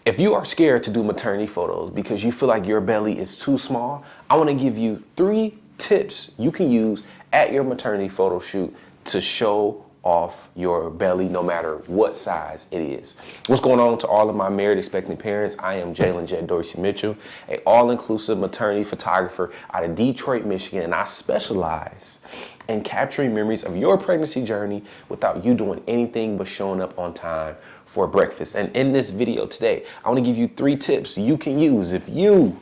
If you are scared to do maternity photos because you feel like your belly is too small, I want to give you 3 tips you can use at your maternity photo shoot to show off your belly no matter what size it is. What's going on to all of my married expecting parents? I am Jaylin Dorsey-Mitchell, an all-inclusive maternity photographer out of Detroit, Michigan, and I specialize in capturing memories of your pregnancy journey without you doing anything but showing up on time for breakfast. And in this video today, I want to give you 3 tips you can use if you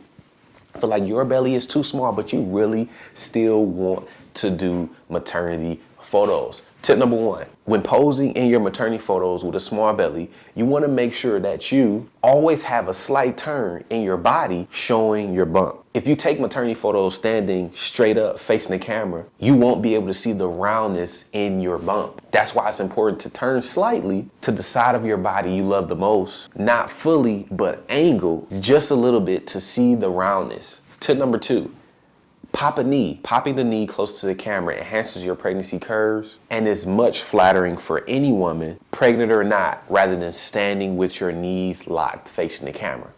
feel like your belly is too small, but you really still want to do maternity photos. Tip number 1, when posing in your maternity photos with a small belly, you want to make sure that you always have a slight turn in your body showing your bump. If you take maternity photos standing straight up facing the camera, you won't be able to see the roundness in your bump. That's why it's important to turn slightly to the side of your body you love the most, not fully, but angle just a little bit to see the roundness. Tip number 2, pop a knee. Popping the knee close to the camera enhances your pregnancy curves and is much flattering for any woman, pregnant or not, rather than standing with your knees locked facing the camera.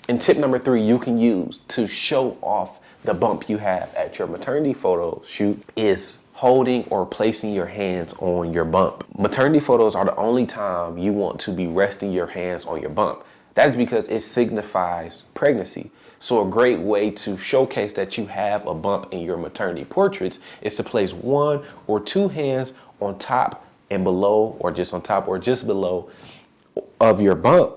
And tip number 3 you can use to show off the bump you have at your maternity photo shoot is holding or placing your hands on your bump. Maternity photos are the only time you want to be resting your hands on your bump. That is because it signifies pregnancy. So a great way to showcase that you have a bump in your maternity portraits is to place 1 or 2 hands on top and below, or just on top or just below of your bump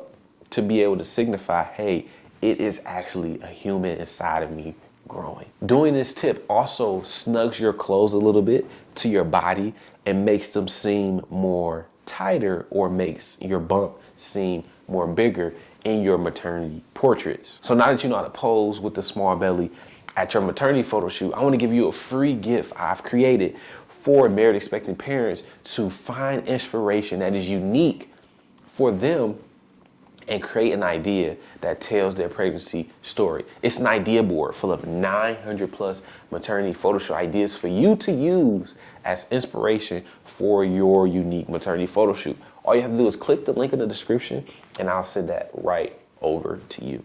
to be able to signify, hey, it is actually a human inside of me growing. Doing this tip also snugs your clothes a little bit to your body and makes them seem more tighter, or makes your bump seem more bigger in your maternity portraits. So now that you know how to pose with the small belly at your maternity photo shoot, I want to give you a free gift I've created for married expecting parents to find inspiration that is unique for them and create an idea that tells their pregnancy story. It's an idea board full of 900 plus maternity photo shoot ideas for you to use as inspiration for your unique maternity photo shoot. All you have to do is click the link in the description and I'll send that right over to you.